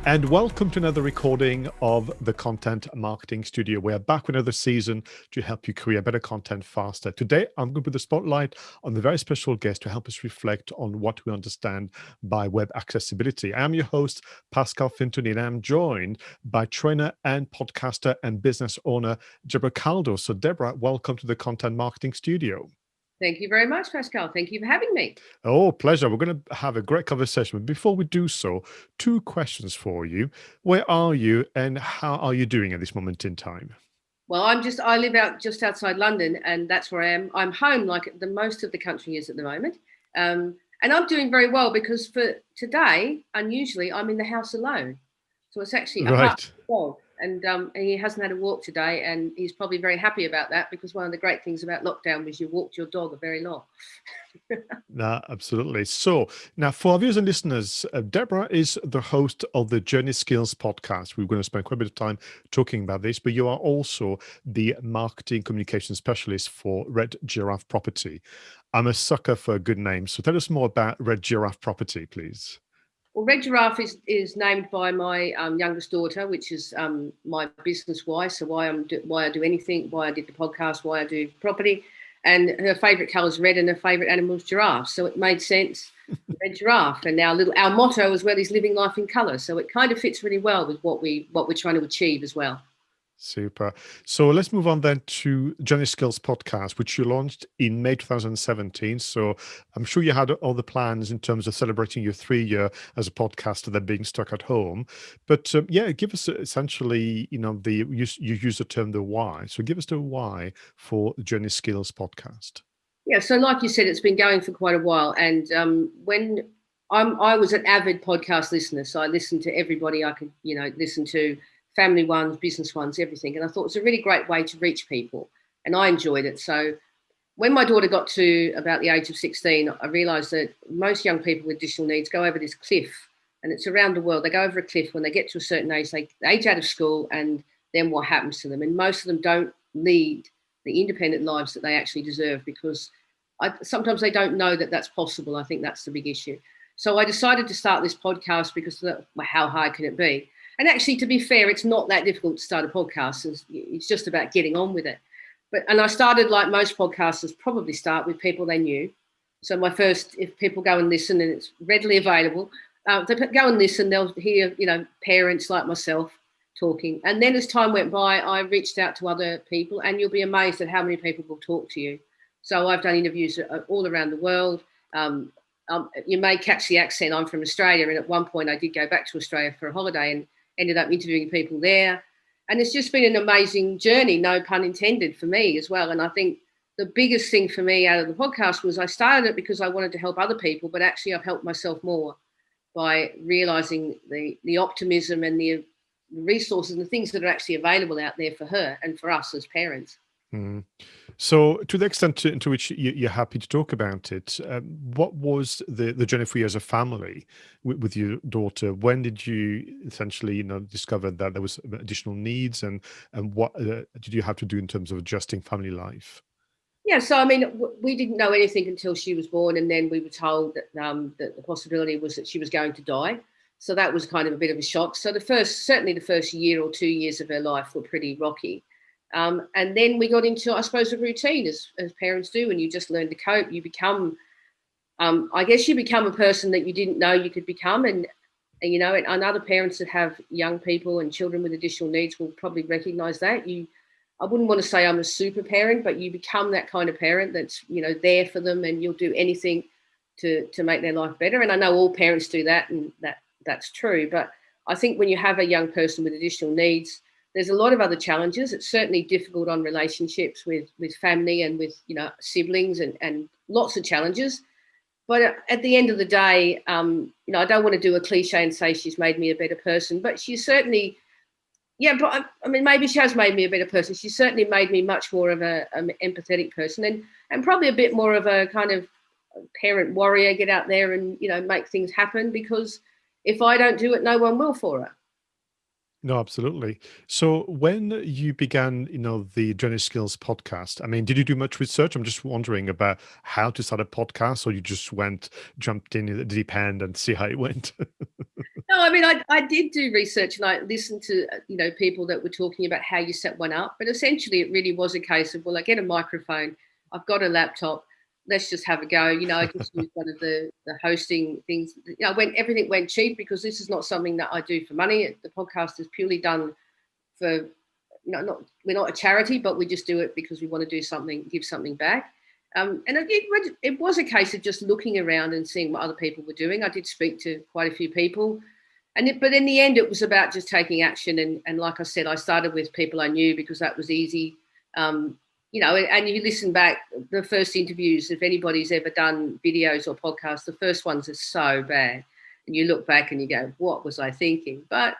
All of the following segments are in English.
And welcome to another recording of the Content Marketing Studio. We're back with another season to help you create better content faster. Today, I'm going to put the spotlight on the very special guest to help us reflect on what we understand by web accessibility. I am your host, Pascal Fintoni, and I'm joined by trainer and podcaster and business owner, Debra Caldow. So Debra, welcome to the Content Marketing Studio. Thank you very much, Pascal. Thank you for having me. Oh, pleasure. We're going to have a great conversation. But before we do so, two questions for you. Where are you and how are you doing at this moment in time? Well, I live out just outside London, and that's where I am. I'm home like the most of the country is at the moment. And I'm doing very well because for today, unusually, I'm in the house alone. So it's actually apart Right. from the dog. And he hasn't had a walk today, and he's probably very happy about that because one of the great things about lockdown was you walked your dog a very lot. No, absolutely. So now for our viewers and listeners, Debra is the host of the Journey Skills podcast. We're going to spend quite a bit of time talking about this, but you are also the marketing communication specialist for Red Giraffe Property. I'm a sucker for a good name. So tell us more about Red Giraffe Property, please. Well, Red Giraffe is named by my youngest daughter, which is my business why. So why I do anything, why I did the podcast, why I do property, and her favourite colour is red, and her favourite animal is giraffe. So it made sense, Red Giraffe. And our motto as well is living life in colour. So it kind of fits really well with what we're trying to achieve as well. Super. So let's move on then to Journey Skills podcast, which you launched in May 2017. So I'm sure you had all the plans in terms of celebrating your 3 year as a podcaster, than being stuck at home. But yeah, give us essentially, you use the term the why. So give us the why for the Journey Skills podcast. Yeah, so like you said, it's been going for quite a while. And when I was an avid podcast listener, so I listened to everybody I could, listen to, family ones, business ones, everything. And I thought it was a really great way to reach people, and I enjoyed it. So when my daughter got to about the age of 16, I realised that most young people with additional needs go over this cliff, and it's around the world. They go over a cliff when they get to a certain age, they age out of school, and then what happens to them? And most of them don't lead the independent lives that they actually deserve because sometimes they don't know that that's possible. I think that's the big issue. So I decided to start this podcast because how hard can it be? And actually, to be fair, it's not that difficult to start a podcast. It's just about getting on with it. And I started like most podcasters probably start with people they knew. So if people go and listen and it's readily available, they go and listen, they'll hear, parents like myself talking. And then as time went by, I reached out to other people, and you'll be amazed at how many people will talk to you. So I've done interviews all around the world. You may catch the accent. I'm from Australia, and at one point I did go back to Australia for a holiday and ended up interviewing people there. And it's just been an amazing journey, no pun intended, for me as well. And I think the biggest thing for me out of the podcast was I started it because I wanted to help other people, but actually I've helped myself more by realising the optimism and the resources and the things that are actually available out there for her and for us as parents. Mm. So, to the extent to which you're happy to talk about it, what was the journey for you as a family with your daughter? When did you essentially, discover that there was additional needs, and what did you have to do in terms of adjusting family life? Yeah, so I mean, we didn't know anything until she was born, and then we were told that that the possibility was that she was going to die. So that was kind of a bit of a shock. So certainly the first year or 2 years of her life were pretty rocky. And then we got into, I suppose, a routine as parents do, and you just learn to cope. You become, I guess you become a person that you didn't know you could become. And other parents that have young people and children with additional needs will probably recognise that. I wouldn't want to say I'm a super parent, but you become that kind of parent that's, there for them, and you'll do anything to make their life better. And I know all parents do that, and that's true. But I think when you have a young person with additional needs, there's a lot of other challenges. It's certainly difficult on relationships with family and with, siblings and lots of challenges. But at the end of the day, I don't want to do a cliche and say she's made me a better person, but she certainly, but I mean, maybe she has made me a better person. She certainly made me much more of an empathetic person and probably a bit more of a kind of parent warrior, get out there and, make things happen, because if I don't do it, no one will for her. No, absolutely. So when you began, the Journey Skills podcast, I mean, did you do much research? I'm just wondering about how to start a podcast, or you just jumped in the deep end and see how it went. No, I mean, I did do research and I listened to, people that were talking about how you set one up. But essentially, it really was a case of, well, I get a microphone, I've got a laptop, let's just have a go. I just used one of the hosting things. When everything went cheap, because this is not something that I do for money. The podcast is purely done for, not we're not a charity, but we just do it because we want to do something, give something back. And it was a case of just looking around and seeing what other people were doing. I did speak to quite a few people. But in the end, it was about just taking action. And like I said, I started with people I knew because that was easy. And you listen back, the first interviews, if anybody's ever done videos or podcasts, the first ones are so bad. And you look back and you go, what was I thinking? But,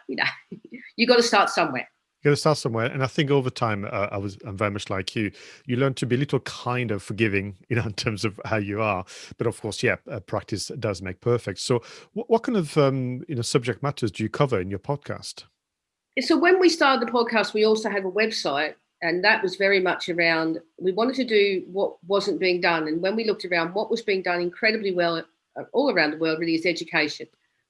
you got to start somewhere. You got to start somewhere, and I think over time, I'm very much like you. You learn to be a little kind of forgiving, in terms of how you are. But of course, yeah, practice does make perfect. So, what kind of subject matters do you cover in your podcast? So when we started the podcast, we also have a website, and that was very much around, we wanted to do what wasn't being done. And when we looked around, what was being done incredibly well all around the world really is education.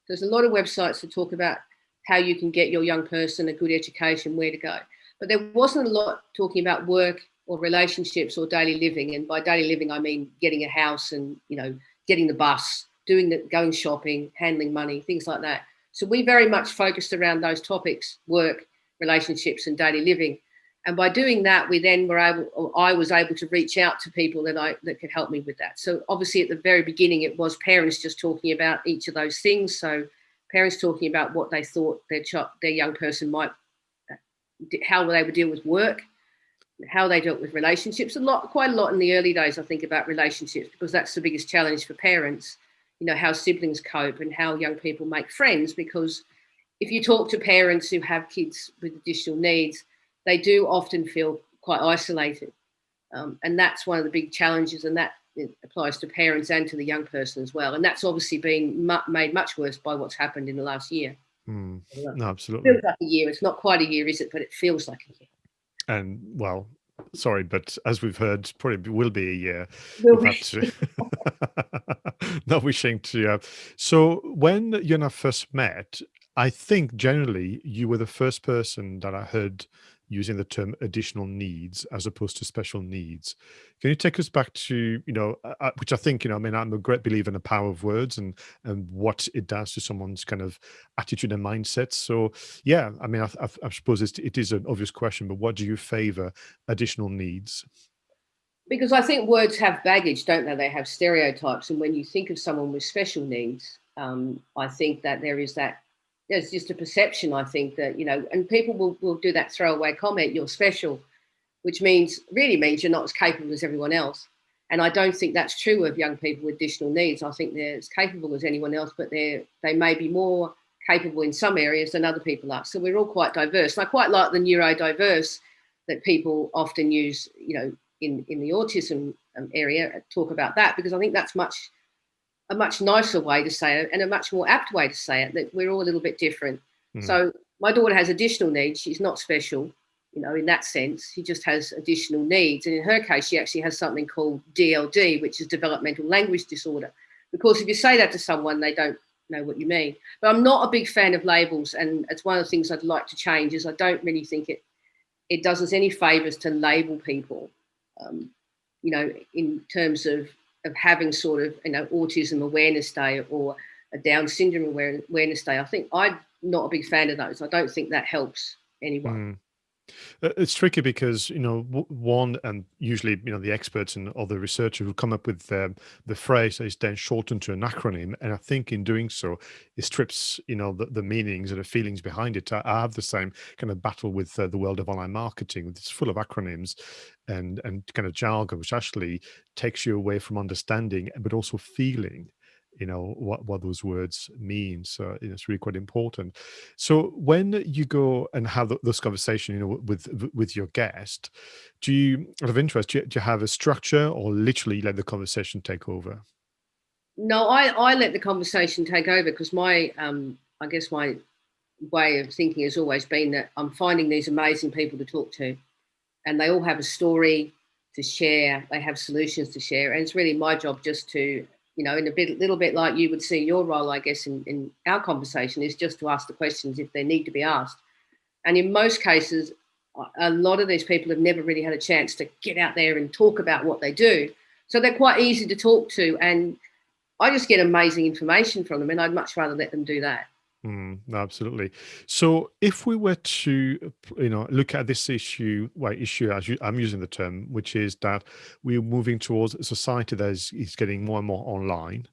There's a lot of websites that talk about how you can get your young person a good education, where to go. But there wasn't a lot talking about work or relationships or daily living. And by daily living, I mean getting a house and, getting the bus, going shopping, handling money, things like that. So we very much focused around those topics: work, relationships, and daily living. And by doing that, I was able to reach out to people that could help me with that. So obviously at the very beginning, it was parents just talking about each of those things. So parents talking about what they thought their young person might, how they would deal with work, how they dealt with relationships. Quite a lot in the early days, I think, about relationships, because that's the biggest challenge for parents. How siblings cope and how young people make friends. Because if you talk to parents who have kids with additional needs, they do often feel quite isolated. And that's one of the big challenges, and that it applies to parents and to the young person as well. And that's obviously been made much worse by what's happened in the last year. No, It absolutely. feels like a year. It's not quite a year, is it? But it feels like a year. And well, sorry, but as we've heard, probably will be a year. Will We've had to not wishing to. So when you and I first met, I think generally you were the first person that I heard using the term additional needs as opposed to special needs. Can you take us back to, which I think, I mean, I'm a great believer in the power of words and what it does to someone's kind of attitude and mindset. So, yeah, I mean, I suppose it is an obvious question, but what do you favor additional needs? Because I think words have baggage, don't they? They have stereotypes. And when you think of someone with special needs, I think that there's just a perception, I think, that, and people will do that throwaway comment, you're special, which really means you're not as capable as everyone else. And I don't think that's true of young people with additional needs. I think they're as capable as anyone else, but they may be more capable in some areas than other people are. So we're all quite diverse. And I quite like the neurodiverse that people often use, in the autism area, talk about that, because I think that's a much nicer way to say it, and a much more apt way to say it, that we're all a little bit different. So my daughter has additional needs. She's not special, in that sense. She just has additional needs. And in her case, she actually has something called DLD, which is developmental language disorder. Because if you say that to someone, they don't know what you mean. But I'm not a big fan of labels. And it's one of the things I'd like to change, is I don't really think it does us any favors to label people, in terms of having sort of, autism awareness day or a Down syndrome awareness day. I think I'm not a big fan of those. I don't think that helps anyone. It's tricky because, one, and usually, the experts and other researchers who come up with the phrase is then shortened to an acronym. And I think in doing so, it strips, the meanings and the feelings behind it. I have the same kind of battle with the world of online marketing. It's full of acronyms and kind of jargon, which actually takes you away from understanding, but also feeling what those words mean. So it's really quite important. So when you go and have this conversation, with your guest, do you, out of interest, do you have a structure, or literally let the conversation take over? No, I let the conversation take over, because I guess my way of thinking has always been that I'm finding these amazing people to talk to, and they all have a story to share. They have solutions to share, and it's really my job just to, in a little bit like you would see your role, I guess, in our conversation, is just to ask the questions if they need to be asked. And in most cases, a lot of these people have never really had a chance to get out there and talk about what they do, so they're quite easy to talk to, and I just get amazing information from them, and I'd much rather let them do that. Absolutely. So if we were to, look at this issue, I'm using the term, which is that we're moving towards a society that is getting more and more online.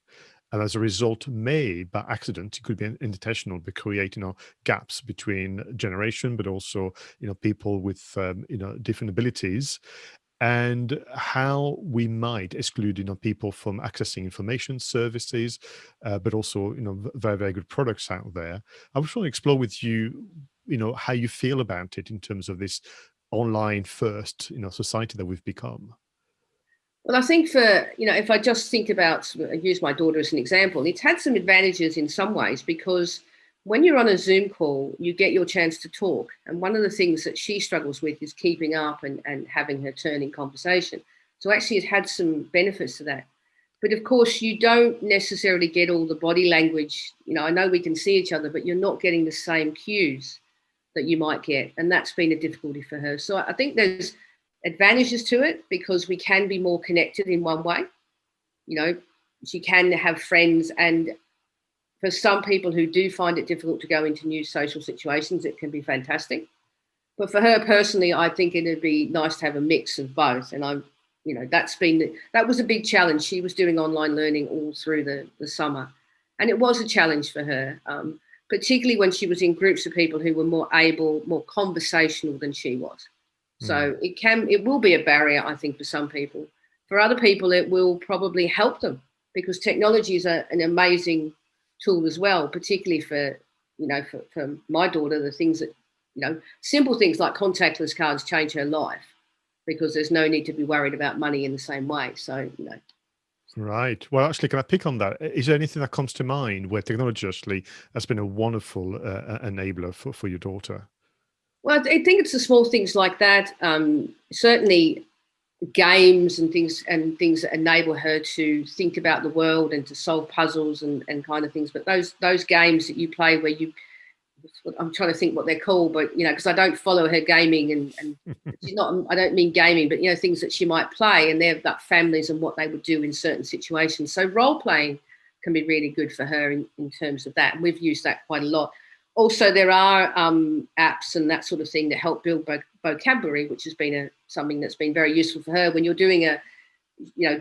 And as a result, may by accident, it could be intentional, but create, gaps between generation, but also, people with, different abilities, and how we might exclude, people from accessing information services, but also, very, very good products out there. I was trying to explore with you, how you feel about it in terms of this online first, society that we've become. Well, I think if I just think about, use my daughter as an example, it's had some advantages in some ways, because when you're on a Zoom call, you get your chance to talk. And one of the things that she struggles with is keeping up and having her turn in conversation. So actually it had some benefits to that. But of course, you don't necessarily get all the body language. I know we can see each other, but you're not getting the same cues that you might get. And that's been a difficulty for her. So I think there's advantages to it, because we can be more connected in one way. She can have friends, and for some people who do find it difficult to go into new social situations, it can be fantastic. But for her personally, I think it'd be nice to have a mix of both. And that was a big challenge. She was doing online learning all through the summer, and it was a challenge for her, particularly when she was in groups of people who were more conversational than she was. So it will be a barrier, I think, for some people. For other people, it will probably help them, because technology is an amazing tool as well, particularly for my daughter. The things that, simple things like contactless cards change her life, because there's no need to be worried about money in the same way. So, Right. Well, actually, can I pick on that? Is there anything that comes to mind where technology actually has been a wonderful enabler for your daughter? Well, I think it's the small things like that. Certainly, games and things that enable her to think about the world and to solve puzzles and kind of things. But those games that you play where I'm trying to think what they're called, but because I don't follow her gaming, and she's not. I don't mean gaming, but things that she might play, and they're about families and what they would do in certain situations. So role playing can be really good for her in terms of that, and we've used that quite a lot. Also, there are apps and that sort of thing that help build vocabulary, which has been something that's been very useful for her when you're doing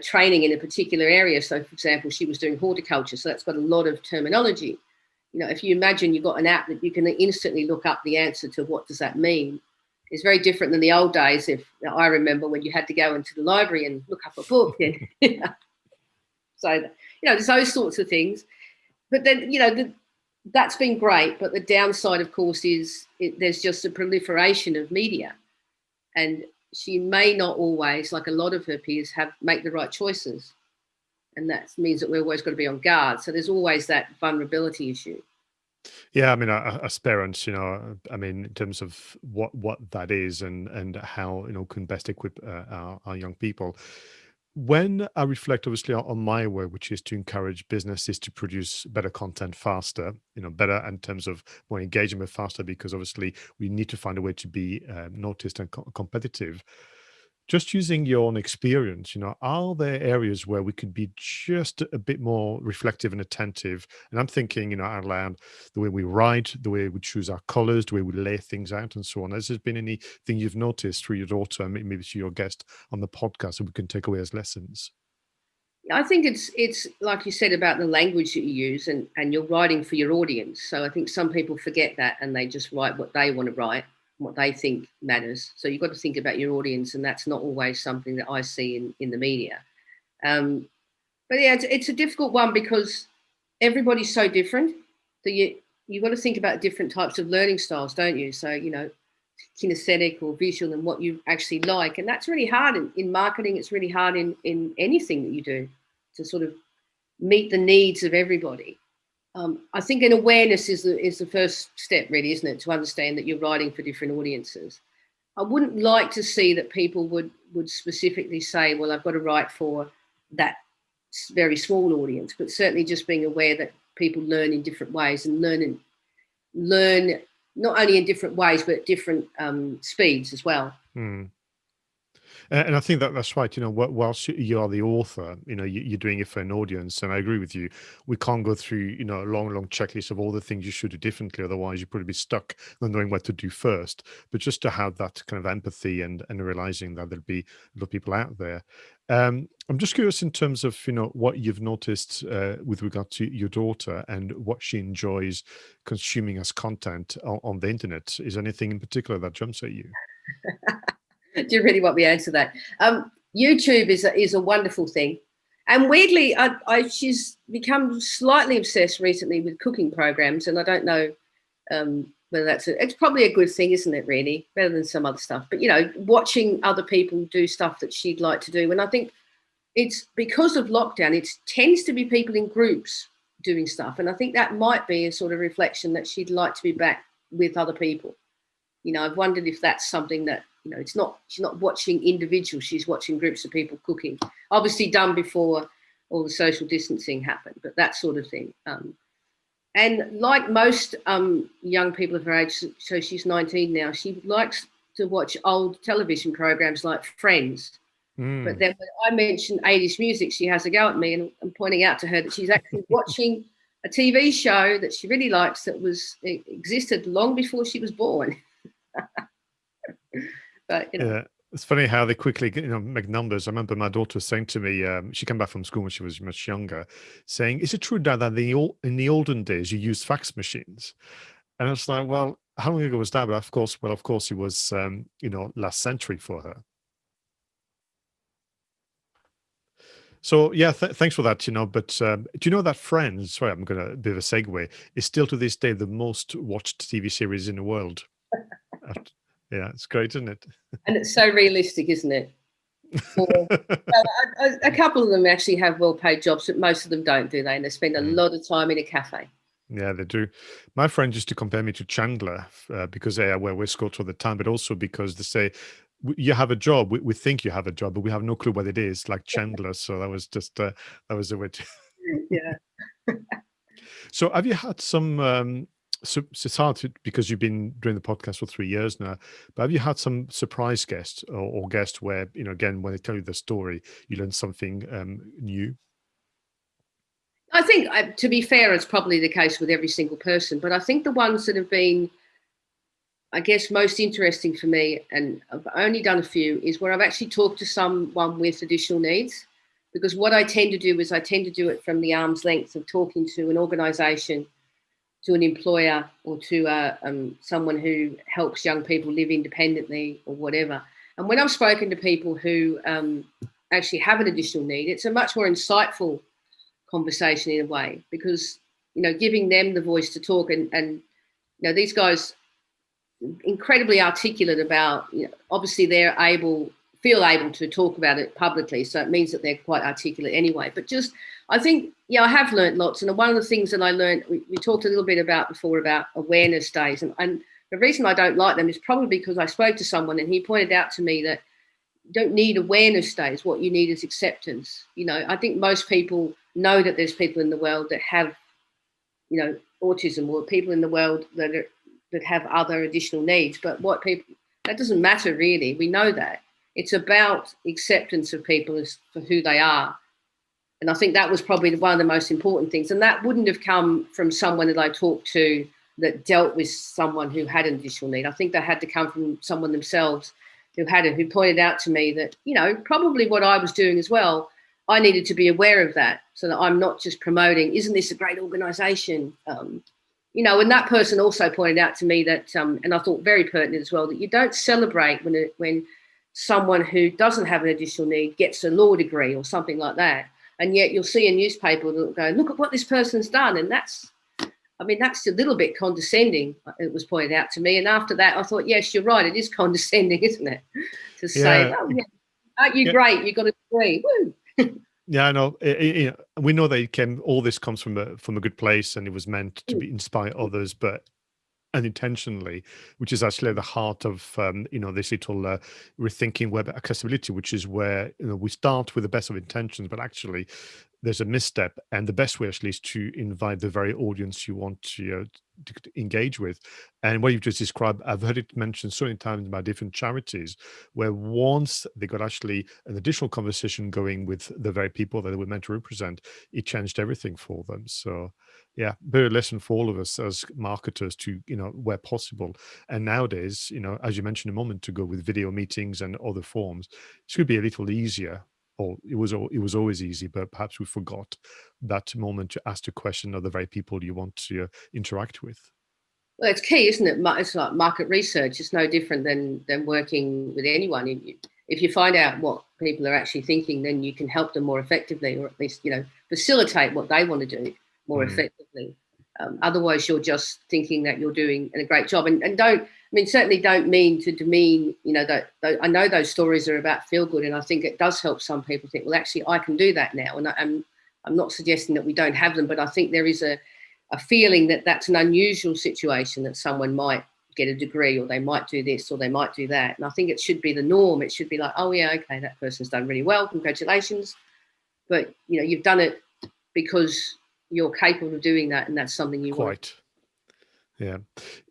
training in a particular area. So, for example, she was doing horticulture, so that's got a lot of terminology. If you imagine you've got an app that you can instantly look up the answer to what does that mean, it's very different than the old days. If I remember when you had to go into the library and look up a book, so there's those sorts of things. But then that's been great, but the downside, of course, is there's just a proliferation of media, and she may not always, like a lot of her peers, make the right choices, and that means that we're always got to be on guard. So there's always that vulnerability issue. Yeah, I mean, as parents, I mean, in terms of what that is and how can best equip our young people. When I reflect, obviously, on my work, which is to encourage businesses to produce better content faster, better in terms of more engagement faster, because obviously we need to find a way to be noticed and competitive. Just using your own experience, are there areas where we could be just a bit more reflective and attentive? And I'm thinking, out loud, the way we write, the way we choose our colors, the way we lay things out, and so on. Has there been anything you've noticed through your daughter, and maybe through your guest on the podcast, that we can take away as lessons? I think it's like you said about the language that you use, and you're writing for your audience. So I think some people forget that, and they just write what they want to write, what they think matters. So you've got to think about your audience, and that's not always something that I see in the media. But yeah, it's a difficult one, because everybody's so different. So you've got to think about different types of learning styles, don't you? So, kinesthetic or visual, and what you actually like. And that's really hard in marketing. It's really hard in anything that you do, to sort of meet the needs of everybody. I think an awareness is the first step, really, isn't it? To understand that you're writing for different audiences. I wouldn't like to see that people would specifically say, well, I've got to write for that very small audience, but certainly just being aware that people learn in different ways and learn not only in different ways, but different speeds as well. And I think that's right. Whilst you are the author, you're doing it for an audience. And I agree with you. We can't go through, a long checklist of all the things you should do differently. Otherwise, you'd probably be stuck not knowing what to do first. But just to have that kind of empathy and realizing that there'll be a lot of people out there. I'm just curious in terms of, what you've noticed with regard to your daughter and what she enjoys consuming as content on the internet. Is there anything in particular that jumps at you? Do you really want me to answer that? YouTube is a wonderful thing. And weirdly, she's become slightly obsessed recently with cooking programs. And I don't know whether it's probably a good thing, isn't it, really? Better than some other stuff. But, watching other people do stuff that she'd like to do. And I think it's because of lockdown, it tends to be people in groups doing stuff. And I think that might be a sort of reflection that she'd like to be back with other people. I've wondered if that's something that, she's not watching individuals, she's watching groups of people cooking. Obviously done before all the social distancing happened, but that sort of thing. And like most young people of her age, so she's 19 now, she likes to watch old television programs like Friends. But then when I mentioned 80s music, she has a go at me, and I'm pointing out to her that she's actually watching a TV show that she really likes that existed long before she was born. But yeah, it's funny how they quickly make numbers. I remember my daughter saying to me, she came back from school when she was much younger, saying, "Is it true, Dad, that in the olden days you used fax machines?" And I was like, "Well, how long ago was that?" But of course, it was last century for her. So yeah, thanks for that. But do you know that Friends? Sorry, I'm gonna bit of a segue. Is still to this day the most watched TV series in the world. Yeah, it's great, isn't it? And it's so realistic, isn't it? A couple of them actually have well-paid jobs, but most of them don't, do they? And they spend a lot of time in a cafe. Yeah, they do. My friend used to compare me to Chandler because they wear waistcoats all the time, but also because they say, you have a job. We think you have a job, but we have no clue what it is, like Chandler. So that was just, that was the way to. Yeah. So have you had some, so it's hard because you've been doing the podcast for 3 years now, but have you had some surprise guests or guests where, again, when they tell you the story, you learn something new? I think, to be fair, it's probably the case with every single person, but I think the ones that have been, I guess, most interesting for me, and I've only done a few, is where I've actually talked to someone with additional needs. Because what I tend to do is I tend to do it from the arm's length of talking to an organisation, to an employer, or to someone who helps young people live independently or whatever. And when I've spoken to people who actually have an additional need, it's a much more insightful conversation in a way, because, giving them the voice to talk, and these guys incredibly articulate about, obviously they're feel able to talk about it publicly, so it means that they're quite articulate anyway. But just, I think, I have learned lots, and one of the things that I learned, we talked a little bit about before about awareness days, and the reason I don't like them is probably because I spoke to someone and he pointed out to me that you don't need awareness days. What you need is acceptance. I think most people know that there's people in the world that have, autism, or people in the world that have other additional needs. But that doesn't matter really. We know that. It's about acceptance of people for who they are. And I think that was probably one of the most important things. And that wouldn't have come from someone that I talked to that dealt with someone who had an additional need. I think that had to come from someone themselves who pointed out to me that, probably what I was doing as well, I needed to be aware of that, so that I'm not just promoting, isn't this a great organisation? And that person also pointed out to me that, and I thought very pertinent as well, that you don't celebrate when someone who doesn't have an additional need gets a law degree or something like that. And yet you'll see a newspaper that will go, look at what this person's done. And that's a little bit condescending, it was pointed out to me. And after that, I thought, yes, you're right. It is condescending, isn't it? To say, oh, yeah, aren't you great? You got a degree. Woo. Yeah, I know. We know that it came. All this comes from a good place, and it was meant to be inspire others, but unintentionally, which is actually at the heart of this little rethinking web accessibility, which is where we start with the best of intentions, but actually there's a misstep, and the best way actually is to invite the very audience you want to engage with. And what you've just described, I've heard it mentioned so many times by different charities, where once they got actually an additional conversation going with the very people that they were meant to represent, it changed everything for them. So yeah, very lesson for all of us as marketers to, where possible. And nowadays, as you mentioned a moment ago, with video meetings and other forms, it should be a little easier. Or it was always easy, but perhaps we forgot that moment to ask the question of the very people you want to interact with. Well, it's key, isn't it? It's like market research. It's no different than working with anyone. If you find out what people are actually thinking, then you can help them more effectively, or at least facilitate what they want to do more effectively. Otherwise, you're just thinking that you're doing a great job, and certainly don't mean to demean. That I know those stories are about feel good, and I think it does help some people think, well, actually, I can do that now. And I'm not suggesting that we don't have them, but I think there is a feeling that that's an unusual situation, that someone might get a degree, or they might do this, or they might do that. And I think it should be the norm. It should be like, oh yeah, okay, that person's done really well, congratulations. But you've done it because you're capable of doing that, and that's something you want. Quite. Yeah.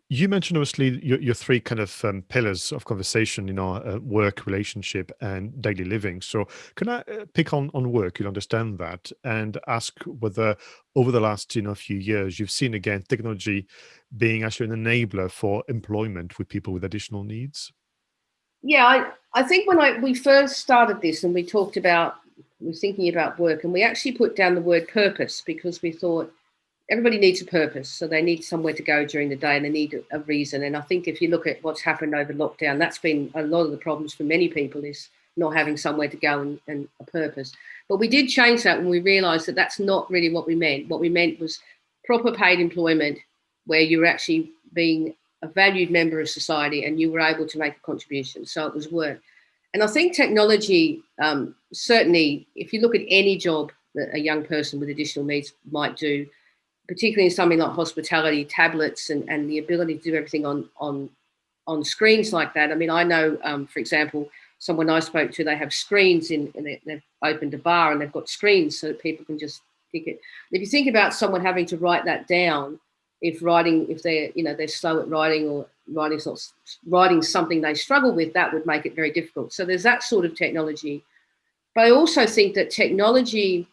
You mentioned obviously your three kind of pillars of conversation, work, relationship, and daily living. So can I pick on work? You'll understand that, and ask whether over the last few years you've seen again technology being actually an enabler for employment with people with additional needs. Yeah, I think when we first started this and we were thinking about work, and we actually put down the word purpose, because we thought everybody needs a purpose. So they need somewhere to go during the day, and they need a reason. And I think if you look at what's happened over lockdown, that's been a lot of the problems for many people, is not having somewhere to go and a purpose. But we did change that when we realised that that's not really what we meant. What we meant was proper paid employment, where you're actually being a valued member of society and you were able to make a contribution. So it was work. And I think technology, certainly, if you look at any job that a young person with additional needs might do, particularly in something like hospitality, tablets and the ability to do everything on screens like that. I mean, I know, for example, someone I spoke to, they have screens they've opened a bar and they've got screens so that people can just pick it. If you think about someone having to write that down, if they're slow at writing, or writing something they struggle with, that would make it very difficult. So there's that sort of technology. But I also think that technology,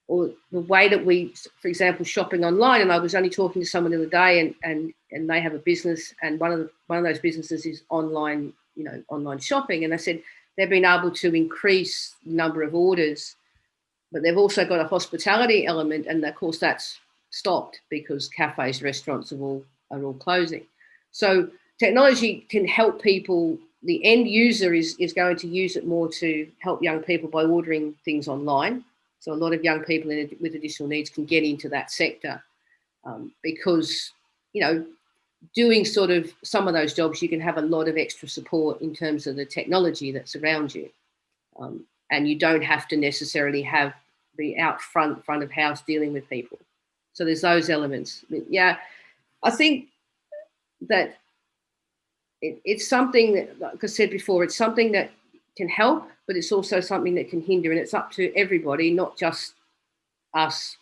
or the way that we, for example, shopping online, and I was only talking to someone the other day, and they have a business, and one of those businesses is online shopping, and they said they've been able to increase the number of orders, but they've also got a hospitality element, and of course that's stopped because cafes, restaurants are all closing. So technology can help people. The end user is going to use it more to help young people by ordering things online. So a lot of young people with additional needs can get into that sector, because, doing sort of some of those jobs, you can have a lot of extra support in terms of the technology that's around you. And you don't have to necessarily be out front of house dealing with people. So there's those elements. Yeah, I think that it's something that, like I said before, it's something that can help, but it's also something that can hinder, and it's up to everybody, not just us,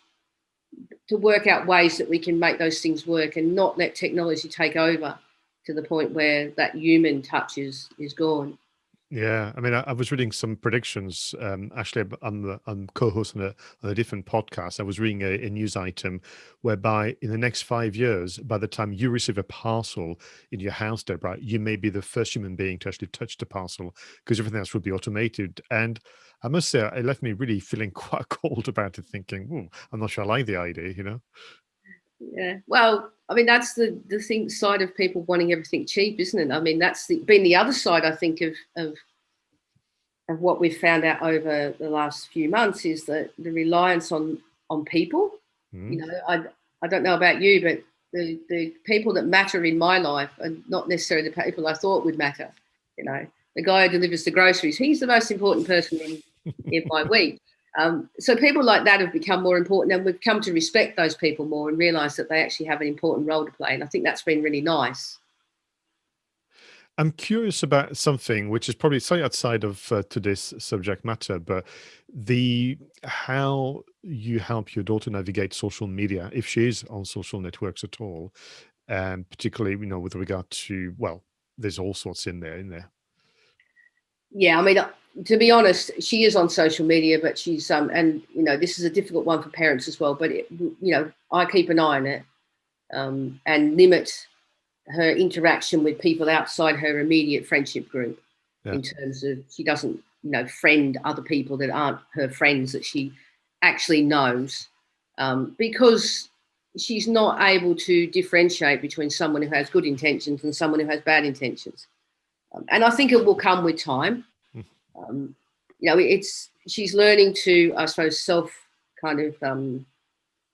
to work out ways that we can make those things work and not let technology take over to the point where that human touch is gone. Yeah, I mean, I was reading some predictions. Actually, I'm co-host on a different podcast. I was reading a news item whereby in the next 5 years, by the time you receive a parcel in your house, Debra, you may be the first human being to actually touch the parcel, because everything else will be automated. And I must say, it left me really feeling quite cold about it, thinking, "Ooh, I'm not sure I like the idea." Yeah, well, I mean, that's the thing side of people wanting everything cheap, isn't it? I mean, that's been the other side, I think, of what we've found out over the last few months, is that the reliance on people. Mm. I don't know about you, but the people that matter in my life are not necessarily the people I thought would matter. The guy who delivers the groceries, he's the most important person in my week. So people like that have become more important, and we've come to respect those people more and realise that they actually have an important role to play. And I think that's been really nice. I'm curious about something which is probably slightly outside of today's subject matter, but the how you help your daughter navigate social media, if she is on social networks at all, and particularly, with regard to, well, there's all sorts in there. Yeah, I mean, to be honest, she is on social media, but she's and this is a difficult one for parents as well. But I keep an eye on it and limit her interaction with people outside her immediate friendship group, Yeah. in terms of she doesn't friend other people that aren't her friends that she actually knows, because she's not able to differentiate between someone who has good intentions and someone who has bad intentions. And I think it will come with time. Mm. She's learning to, I suppose, self kind of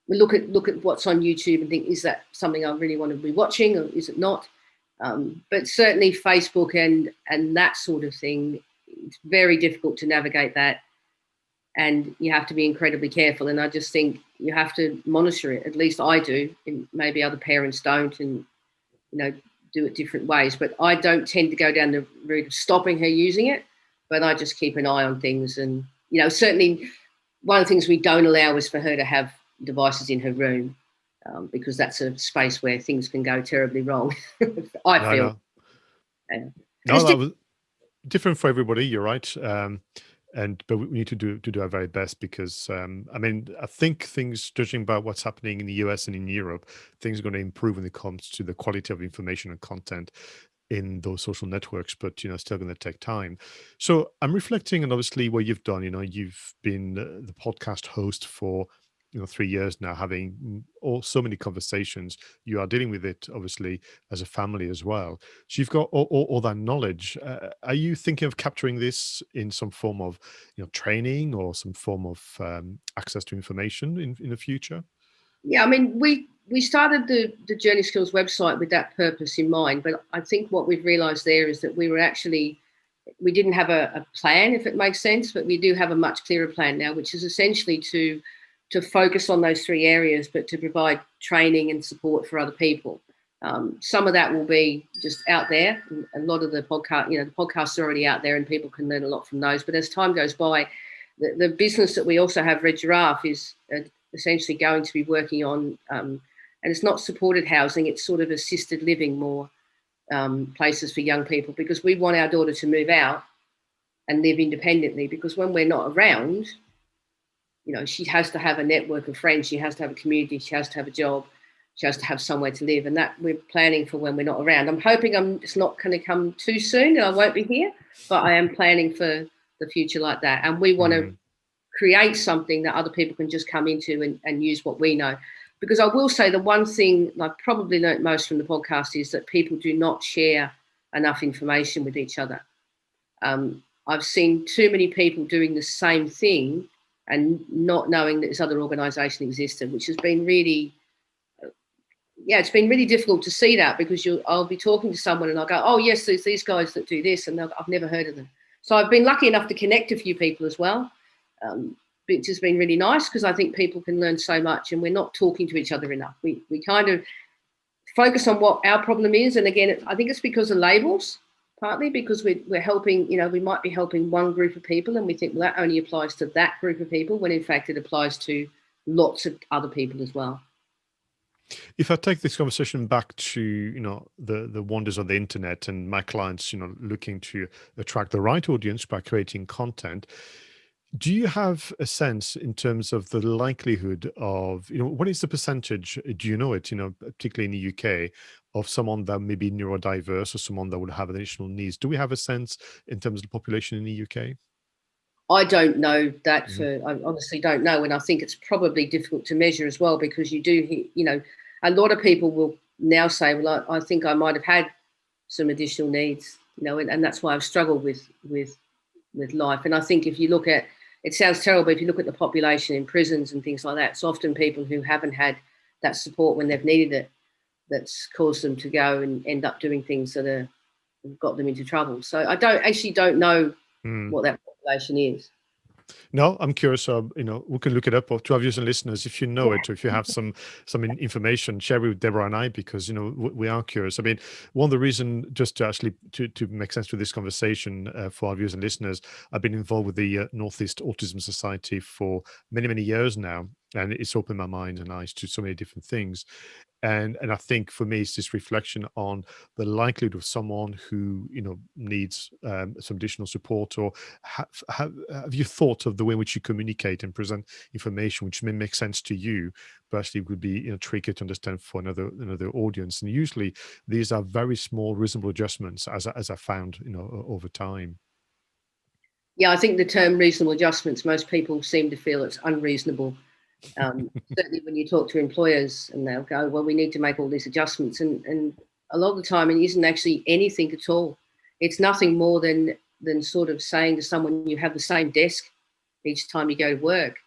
look at what's on YouTube and think, is that something I really want to be watching, or is it not? But certainly Facebook and that sort of thing, it's very difficult to navigate that, and you have to be incredibly careful. And I just think you have to monitor it. At least I do, and maybe other parents don't, and do it different ways. But I don't tend to go down the route of stopping her using it, but I just keep an eye on things. And certainly one of the things we don't allow is for her to have devices in her room, because that's a space where things can go terribly wrong. I No, feel. no, And no, that was different for everybody. You're right. But we need to do our very best, because I mean, I think things, judging by what's happening in the US and in Europe, things are going to improve when it comes to the quality of information and content in those social networks, but still going to take time. So I'm reflecting on obviously what you've done. You've been the podcast host for 3 years now, having so many conversations. You are dealing with it obviously as a family as well. So you've got all that knowledge. Are you thinking of capturing this in some form of training, or some form of access to information in the future? Yeah, I mean, we started the Journey Skills website with that purpose in mind, but I think what we've realised there is that we didn't have a plan, if it makes sense, but we do have a much clearer plan now, which is essentially to focus on those three areas, but to provide training and support for other people. Some of that will be just out there. A lot of the podcasts are already out there, and people can learn a lot from those. But as time goes by, the business that we also have, Red Giraffe, is essentially going to be working on, and it's not supported housing, it's sort of assisted living more, places for young people, because we want our daughter to move out and live independently, because when we're not around, she has to have a network of friends, she has to have a community, she has to have a job, she has to have somewhere to live, and that we're planning for when we're not around. I'm hoping it's not going to come too soon and I won't be here, but I am planning for the future like that. And we want to create something that other people can just come into and use what we know. Because I will say, the one thing I've probably learnt most from the podcast is that people do not share enough information with each other. I've seen too many people doing the same thing and not knowing that this other organisation existed, which has been really, it's been really difficult to see that, because I'll be talking to someone and I'll go, oh yes, there's these guys that do this, and I've never heard of them. So I've been lucky enough to connect a few people as well, which has been really nice, because I think people can learn so much, and we're not talking to each other enough. We kind of focus on what our problem is, and again, I think it's because of labels, partly because we're helping, we might be helping one group of people, and we think, well, that only applies to that group of people, when in fact it applies to lots of other people as well. If I take this conversation back to the wonders of the internet, and my clients looking to attract the right audience by creating content, do you have a sense in terms of the likelihood of what is the percentage, do you know it, particularly in the UK, of someone that may be neurodiverse, or someone that would have additional needs? Do we have a sense in terms of the population in the UK? I don't know that. I honestly don't know, and I think it's probably difficult to measure as well, because you do, a lot of people will now say, well, I think I might have had some additional needs, and that's why I've struggled with life. And I think if you look at, it sounds terrible, but if you look at the population in prisons and things like that, it's often people who haven't had that support when they've needed it that's caused them to go and end up doing things that have got them into trouble. So I don't know what that population is. No, I'm curious. We can look it up, or to our viewers and listeners, if you know Yeah. it, or if you have some information, share it with Deborah and I, because we are curious. I mean, one of the reason, just to actually to make sense to this conversation for our viewers and listeners, I've been involved with the Northeast Autism Society for many years now, and it's opened my mind and eyes to so many different things. And I think for me, it's this reflection on the likelihood of someone who needs some additional support, or have you thought of the way in which you communicate and present information which may make sense to you, but actually would be tricky to understand for another audience? And usually these are very small, reasonable adjustments, as I found over time. Yeah, I think the term reasonable adjustments, most people seem to feel it's unreasonable. Certainly when you talk to employers and they'll go, well, we need to make all these adjustments. And a lot of the time it isn't actually anything at all. It's nothing more than sort of saying to someone, you have the same desk each time you go to work.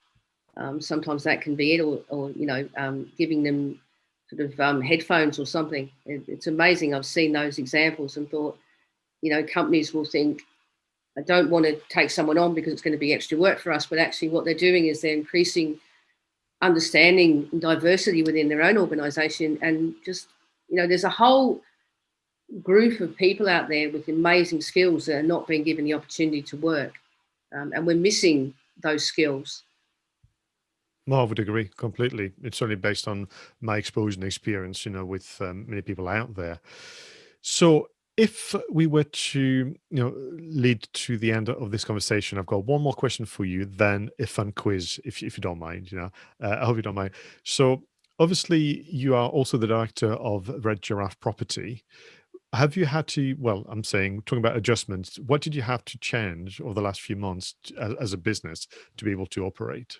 Sometimes that can be it, or giving them sort of headphones or something. It's amazing. I've seen those examples and thought, companies will think, I don't want to take someone on because it's going to be extra work for us. But actually what they're doing is they're increasing understanding and diversity within their own organisation. And just, there's a whole group of people out there with amazing skills that are not being given the opportunity to work. And we're missing those skills. No, I would agree completely. It's only based on my exposure and experience, with many people out there. So, if we were to, lead to the end of this conversation, I've got one more question for you, then a fun quiz, if you don't mind. I hope you don't mind. So, obviously, you are also the director of Red Giraffe Property. Have you had to? Well, I'm saying, talking about adjustments. What did you have to change over the last few months as a business to be able to operate?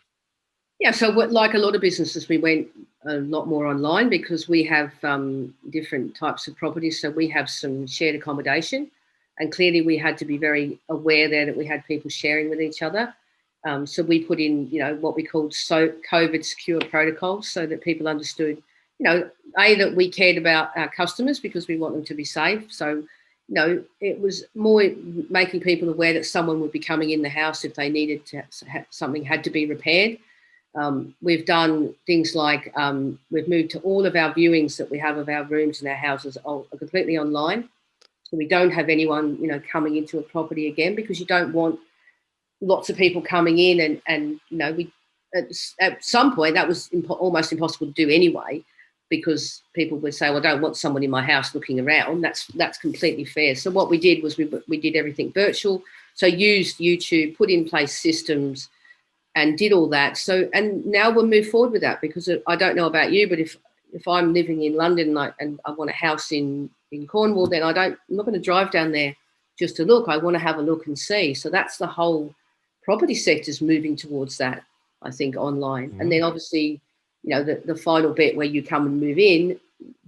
Yeah, so like a lot of businesses, we went a lot more online because we have different types of properties. So we have some shared accommodation, and clearly we had to be very aware there that we had people sharing with each other. So we put in, what we called COVID secure protocols, so that people understood, that we cared about our customers because we want them to be safe. So, it was more making people aware that someone would be coming in the house if they needed to something had to be repaired. We've done things like we've moved to all of our viewings that we have of our rooms and our houses are completely online. So we don't have anyone, coming into a property again, because you don't want lots of people coming in and we at some point that was almost impossible to do anyway, because people would say, well, I don't want someone in my house looking around. That's completely fair. So what we did was we did everything virtual. So used YouTube, put in place systems, and did all that. So, and now we'll move forward with that, because I don't know about you, but if I'm living in London and I want a house in Cornwall, then I'm not going to drive down there just to look. I want to have a look and see. So that's the whole property sector's moving towards that, I think, online. And then obviously, the final bit where you come and move in,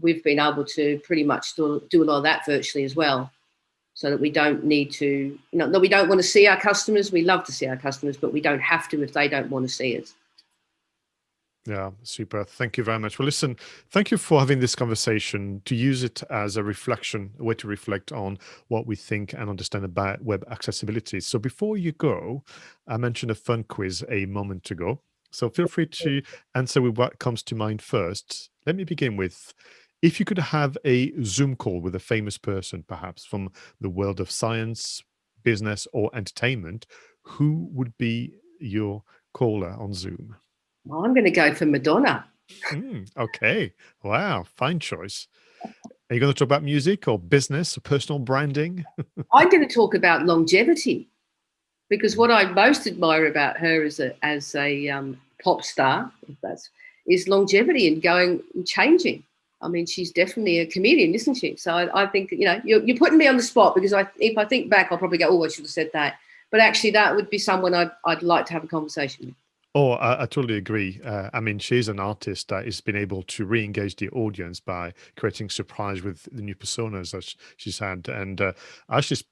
we've been able to pretty much do a lot of that virtually as well, so that we don't need to, that we don't want to see our customers. We love to see our customers, but we don't have to if they don't want to see us. Yeah, super. Thank you very much. Well, listen, thank you for having this conversation, to use it as a reflection, a way to reflect on what we think and understand about web accessibility. So before you go, I mentioned a fun quiz a moment ago. So feel free to answer with what comes to mind first. Let me begin with, if you could have a Zoom call with a famous person, perhaps from the world of science, business, or entertainment, who would be your caller on Zoom? Well, I'm going to go for Madonna. Okay. Wow. Fine choice. Are you going to talk about music or business or personal branding? I'm going to talk about longevity, because what I most admire about her as a pop star, is longevity and going and changing. I mean, she's definitely a comedian, isn't she? So I think, you're putting me on the spot, because if I think back, I'll probably go, oh, I should have said that. But actually, that would be someone I'd like to have a conversation with. Oh, I totally agree. I mean, she's an artist that has been able to re-engage the audience by creating surprise with the new personas that she's had. And I just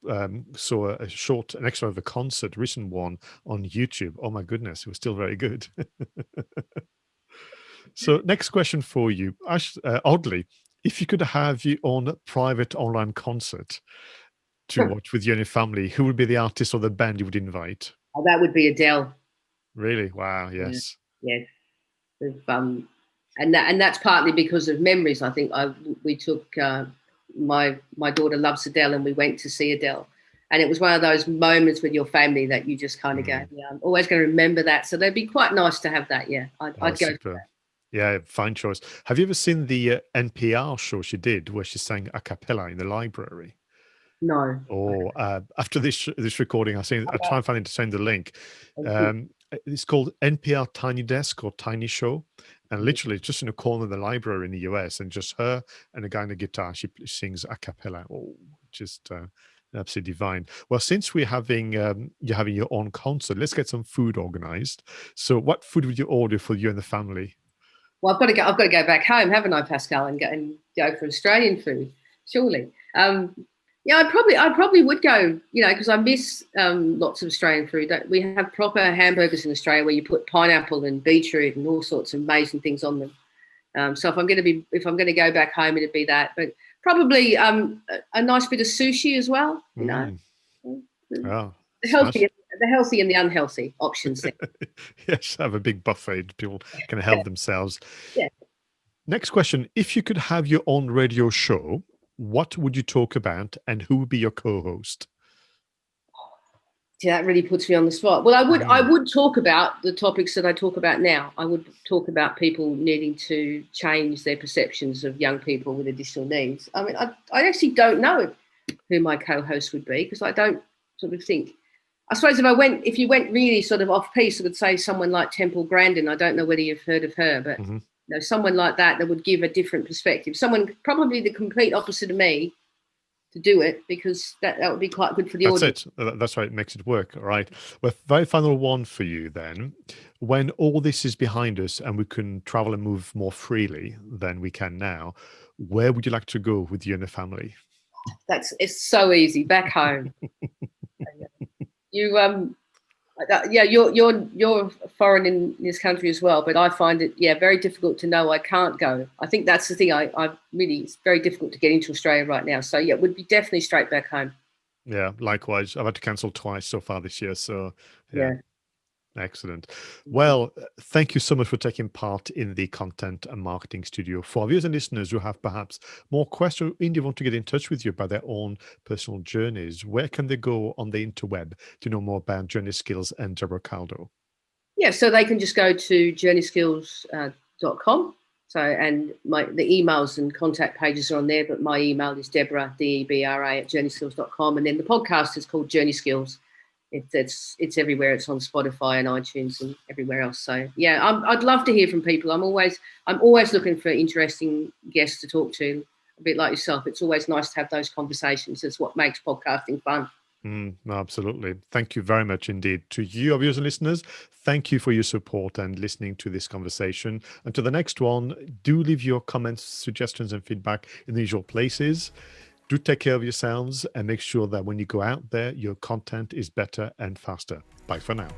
saw an extra of a concert, recent one on YouTube. Oh my goodness, it was still very good. So, next question for you. Oddly, if you could have your own private online concert to watch with you and your family, who would be the artist or the band you would invite? Oh, that would be Adele. Really? Wow. Yeah. Yes. Yes. And that's partly because of memories. I think we took my daughter loves Adele, and we went to see Adele, and it was one of those moments with your family that you just kind of go, yeah, I'm always going to remember that. So they'd be quite nice to have that. Yeah, I'd go. Super. Yeah, fine choice. Have you ever seen the NPR show she did where she sang a cappella in the library? No. Or after this recording, I try and find it to send the link. Okay. It's called NPR Tiny Desk or Tiny Show, and literally just in a corner of the library in the US, and just her and a guy on the guitar. She sings a cappella. Oh, just absolutely divine. Well, since you're having your own concert, let's get some food organized. So, what food would you order for you and the family? Well, I've got to go back home, haven't I, Pascal, and go for Australian food, surely. Yeah, I probably would go, because I miss lots of Australian food. We have proper hamburgers in Australia where you put pineapple and beetroot and all sorts of amazing things on them. So if I'm going to go back home, it'd be that. But probably a nice bit of sushi as well. Oh, The healthy and the unhealthy options there. yes, have a big buffet. People can help themselves. Yeah. Next question. If you could have your own radio show, what would you talk about and who would be your co-host? Yeah, that really puts me on the spot. Well, I would talk about the topics that I talk about now. I would talk about people needing to change their perceptions of young people with additional needs. I mean, I actually don't know who my co-host would be, because I don't sort of think. I suppose if you went really sort of off piece, I would say someone like Temple Grandin. I don't know whether you've heard of her, but someone like that would give a different perspective. Someone probably the complete opposite of me to do it, because that would be quite good for the audience. That's it. That's right. It makes it work. All right. Well, very final one for you then. When all this is behind us and we can travel and move more freely than we can now, where would you like to go with you and the family? It's so easy. Back home. You're foreign in this country as well, but I find it very difficult to know I can't go. I think that's the thing. It's very difficult to get into Australia right now. So it would be definitely straight back home. Yeah, likewise. I've had to cancel twice so far this year. So yeah. Excellent. Well, thank you so much for taking part in the Content and Marketing Studio. For our viewers and listeners who have perhaps more questions or indeed want to get in touch with you about their own personal journeys, where can they go on the interweb to know more about Journey Skills and Debra Caldow? Yeah, so they can just go to journeyskills.com. So, and the emails and contact pages are on there, but my email is Debra, Debra @journeyskills.com. And then the podcast is called Journey Skills. It's everywhere. It's on Spotify and iTunes and everywhere else. So yeah, I'd love to hear from people. I'm always looking for interesting guests to talk to, a bit like yourself. It's always nice to have those conversations. It's what makes podcasting fun. No, absolutely. Thank you very much indeed. To you, our viewers and listeners, thank you for your support and listening to this conversation. And to the next one, do leave your comments, suggestions, and feedback in the usual places. Do take care of yourselves and make sure that when you go out there, your content is better and faster. Bye for now.